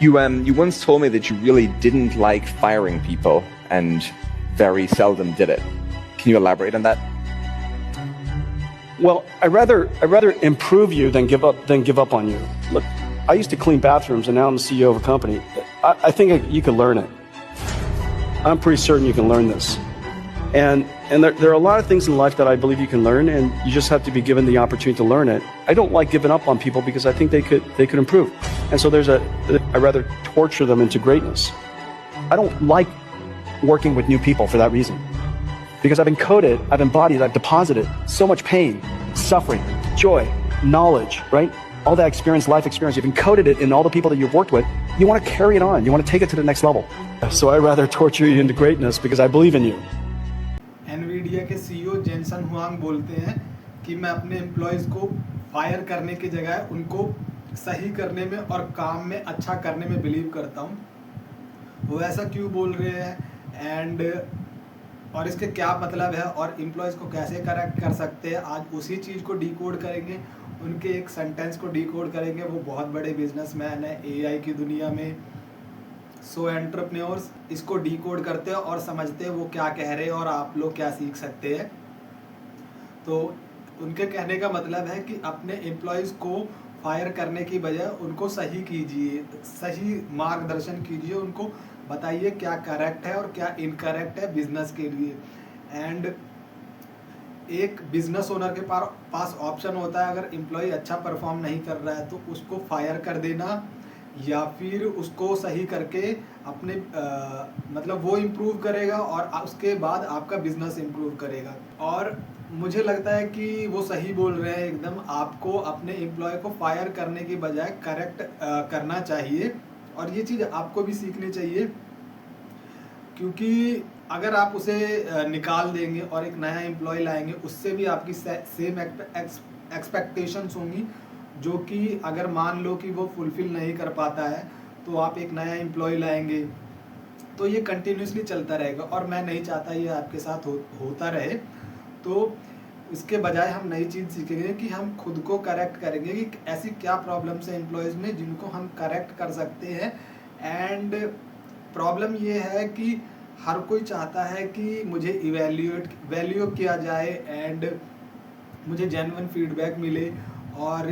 You once told me that you really didn't like firing people and very seldom did it. Can you elaborate on that? Well, I'd rather improve you than give up on you. Look, I used to clean bathrooms, and now I'm the CEO of a company. I think you can learn it. I'm pretty certain you can learn this. And there are a lot of things in life that I believe you can learn, and you just have to be given the opportunity to learn it. I don't like giving up on people because I think they could improve. And so I'd rather torture them into greatness. I don't like working with new people for that reason. Because I've encoded, I've embodied, I've deposited so much pain, suffering, joy, knowledge, right? All that experience, life experience, you've encoded it in all the people that you've worked with. You want to carry it on. You want to take it to the next level. So I'd rather torture you into greatness because I believe in you. Nvidia के CEO Jensen Huang बोलते हैं कि मैं अपने employees को fire करने की जगह उनको सही करने में और काम में अच्छा करने में बिलीव करता हूँ। वो ऐसा क्यों बोल रहे हैं और इसके क्या मतलब है और एम्प्लॉयज़ को कैसे करेक्ट कर सकते हैं, आज उसी चीज़ को डिकोड करेंगे। उनके एक सेंटेंस को डिकोड करेंगे। वो बहुत बड़े बिजनेसमैन है एआई की दुनिया में। सो एंटरप्रेन्योर्स इसको डिकोड करते हैं और समझते हैं वो क्या कह रहे हैं और आप लोग क्या सीख सकते हैं। तो उनके कहने का मतलब है कि अपने एम्प्लॉयज़ को फायर करने की बजाय उनको सही कीजिए, सही मार्गदर्शन कीजिए, उनको बताइए क्या करेक्ट है और क्या इनकरेक्ट है बिजनेस के लिए। एंड एक बिजनेस ओनर के पास ऑप्शन होता है, अगर एम्प्लॉय अच्छा परफॉर्म नहीं कर रहा है तो उसको फायर कर देना या फिर उसको सही करके अपने मतलब वो इम्प्रूव करेगा और उसके बाद आपका बिजनेस इम्प्रूव करेगा। और मुझे लगता है कि वो सही बोल रहे हैं एकदम। आपको अपने एम्प्लॉय को फायर करने की बजाय करेक्ट करना चाहिए और ये चीज़ आपको भी सीखनी चाहिए, क्योंकि अगर आप उसे निकाल देंगे और एक नया एम्प्लॉय लाएंगे उससे भी आपकी सेम एक्सपेक्टेशंस होंगी, जो कि अगर मान लो कि वो फुलफिल नहीं कर पाता है तो आप एक नया एम्प्लॉय लाएंगे। तो ये कंटिन्यूसली चलता रहेगा और मैं नहीं चाहता ये आपके साथ होता रहे। तो इसके बजाय हम नई चीज़ सीखेंगे कि हम खुद को करेक्ट करेंगे कि ऐसी क्या प्रॉब्लम्स हैं एम्प्लॉयज़ में जिनको हम करेक्ट कर सकते हैं। एंड प्रॉब्लम ये है कि हर कोई चाहता है कि मुझे वैल्यू किया जाए एंड मुझे जेन्युइन फीडबैक मिले और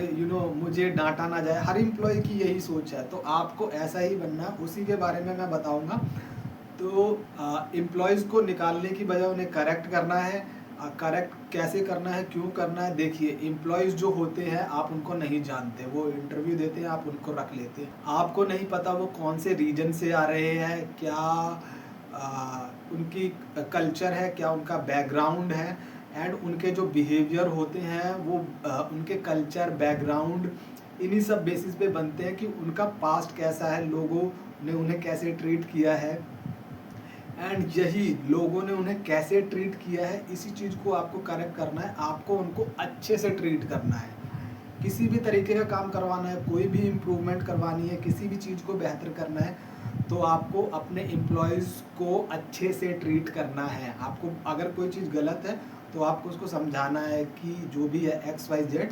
मुझे डांटा ना जाए। हर एम्प्लॉय की यही सोच है, तो आपको ऐसा ही बनना, उसी के बारे में मैं बताऊंगा। तो एम्प्लॉयज़ को निकालने की बजाय उन्हें करेक्ट करना है। करेक्ट कैसे करना है, क्यों करना है? देखिए, एम्प्लॉयज़ जो होते हैं आप उनको नहीं जानते, वो इंटरव्यू देते हैं, आप उनको रख लेते हैं। आपको नहीं पता वो कौन से रीजन से आ रहे हैं, क्या उनकी कल्चर है, क्या उनका बैकग्राउंड है एंड उनके जो बिहेवियर होते हैं वो उनके कल्चर, बैकग्राउंड, इन्हीं सब बेसिस पे बनते हैं कि उनका पास्ट कैसा है, लोगों ने उन्हें कैसे ट्रीट किया है एंड यही लोगों ने उन्हें कैसे ट्रीट किया है, इसी चीज़ को आपको करेक्ट करना है। आपको उनको अच्छे से ट्रीट करना है। किसी भी तरीके का काम करवाना है, कोई भी इम्प्रूवमेंट करवानी है, किसी भी चीज़ को बेहतर करना है, तो आपको अपने एम्प्लॉयज़ को अच्छे से ट्रीट करना है। आपको अगर कोई चीज़ गलत है तो आपको उसको समझाना है कि जो भी है XYZ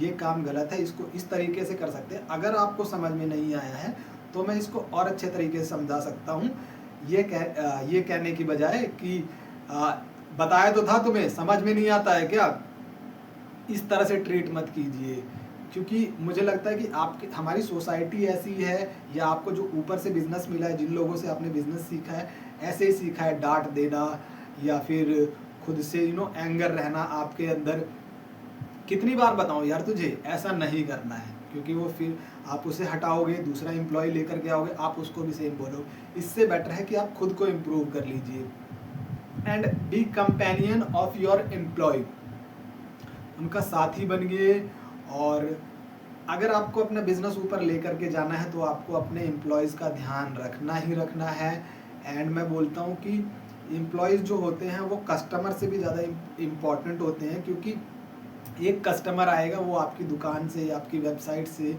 ये काम गलत है, इसको इस तरीके से कर सकते हैं। अगर आपको समझ में नहीं आया है तो मैं इसको और अच्छे तरीके से समझा सकता हूँ, ये कहने की बजाय कि बताया तो था तुम्हें, समझ में नहीं आता है क्या, इस तरह से ट्रीट मत कीजिए। क्योंकि मुझे लगता है कि हमारी सोसाइटी ऐसी है, या आपको जो ऊपर से बिजनेस मिला है, जिन लोगों से आपने बिजनेस सीखा है, ऐसे ही सीखा है डांट देना या फिर खुद से एंगर रहना आपके अंदर। कितनी बार बताऊं यार तुझे ऐसा नहीं करना है, क्योंकि वो फिर आप उसे हटाओगे, दूसरा एम्प्लॉय लेकर के आओगे, आप उसको भी सेम बोलो। इससे बेटर है कि आप खुद को इम्प्रूव कर लीजिए। And be companion of your employ, उनका साथी बनिए। और अगर आपको अपना बिजनेस ऊपर लेकर के जाना है तो आपको अपने एम्प्लॉयज़ का ध्यान रखना ही रखना है। एंड मैं बोलता हूँ कि एम्प्लॉयज़ जो होते हैं वो कस्टमर से भी ज़्यादा इम्पॉर्टेंट होते हैं, क्योंकि एक कस्टमर आएगा, वो आपकी दुकान से, आपकी वेबसाइट से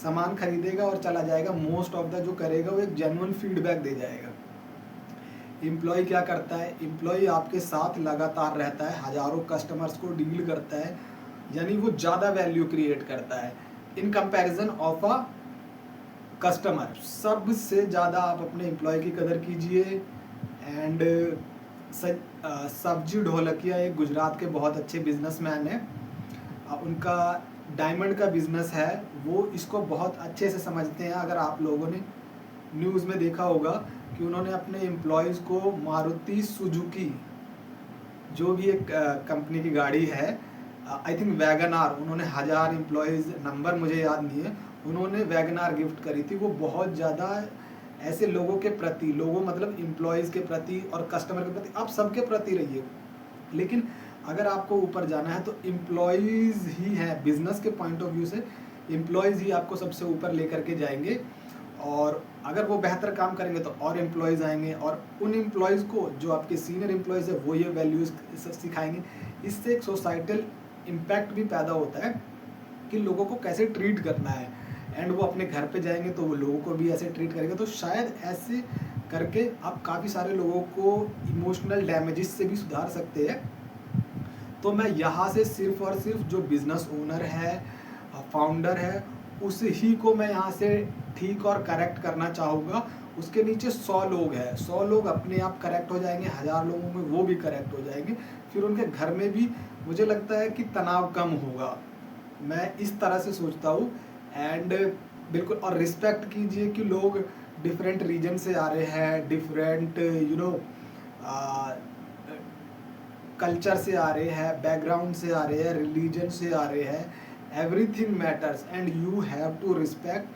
सामान खरीदेगा और चला जाएगा। मोस्ट ऑफ द जो करेगा वो एक जेन्युइन फीडबैक दे जाएगा। एम्प्लॉय क्या करता है, एम्प्लॉय आपके साथ लगातार रहता है, हज़ारों कस्टमर्स को डील करता है, यानी वो ज़्यादा वैल्यू क्रिएट करता है in comparison of a customer, सबसे ज़्यादा आप अपने एम्प्लॉय की कदर कीजिए। एंड सब्जी ढोलकिया एक गुजरात के बहुत अच्छे बिजनेसमैन हैं, उनका डायमंड का बिजनेस है, वो इसको बहुत अच्छे से समझते हैं। अगर आप लोगों ने न्यूज़ में देखा होगा कि उन्होंने अपने एम्प्लॉयज़ को मारुति सुजुकी, जो भी एक कंपनी की गाड़ी है, आई थिंक वैगन आर, उन्होंने 1000 एम्प्लॉयज़, नंबर मुझे याद नहीं है, उन्होंने वैगन आर गिफ्ट करी थी। वो बहुत ज़्यादा ऐसे लोगों के प्रति, लोगों मतलब एम्प्लॉयज़ के प्रति और कस्टमर के प्रति, आप सबके प्रति रहिए। लेकिन अगर आपको ऊपर जाना है तो एम्प्लॉयज़ ही हैं, बिजनेस के पॉइंट ऑफ व्यू से एम्प्लॉयज़ ही आपको सबसे ऊपर लेकर के जाएंगे। और अगर वो बेहतर काम करेंगे तो और एम्प्लॉयज़ आएंगे, और उन एम्प्लॉयज़ को जो आपके सीनियर एम्प्लॉयज़ है वो ये वैल्यूज़ सिखाएंगे। इससे एक सोसाइटल इम्पैक्ट भी पैदा होता है कि लोगों को कैसे ट्रीट करना है। एंड वो अपने घर पे जाएंगे तो वो लोगों को भी ऐसे ट्रीट करेंगे। तो शायद ऐसे करके आप काफ़ी सारे लोगों को इमोशनल डैमेजेस से भी सुधार सकते हैं। तो मैं यहाँ से सिर्फ और सिर्फ जो बिजनेस ओनर है, फाउंडर है, उस ही को मैं यहाँ से ठीक और करेक्ट करना चाहूँगा। उसके नीचे 100 लोग हैं, 100 लोग अपने आप करेक्ट हो जाएंगे, 1000 लोगों में वो भी करेक्ट हो जाएंगे। फिर उनके घर में भी मुझे लगता है कि तनाव कम होगा। मैं इस तरह से सोचता हूँ। एंड बिल्कुल, और रिस्पेक्ट कीजिए कि लोग डिफरेंट रीजन से आ रहे हैं, डिफरेंट कल्चर से आ रहे हैं, बैकग्राउंड से आ रहे हैं, रिलीजन से आ रहे हैं। Everything matters and you have to respect,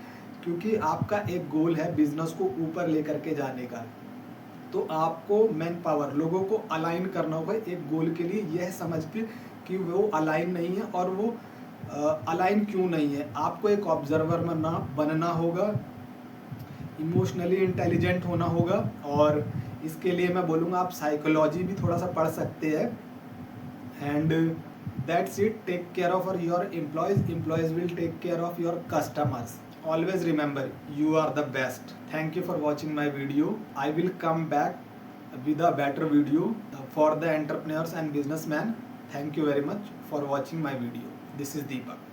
क्योंकि आपका एक गोल है बिजनेस को ऊपर लेकर के जाने का। तो आपको मैन पावर, लोगों को अलाइन करना होगा एक गोल के लिए, यह समझ के कि वो अलाइन नहीं है और वो अलाइन क्यों नहीं है। आपको एक ऑब्जर्वर बनना होगा, इमोशनली इंटेलिजेंट होना होगा, और इसके लिए मैं बोलूँगा आप साइकोलॉजी भी थोड़ा सा पढ़ सकते हैं। And that's it, take care of your employees, employees will take care of your customers. Always remember, you are the best. Thank you for watching my video. I will come back with a better video for the entrepreneurs and businessmen. Thank you very much for watching my video. This is Deepak.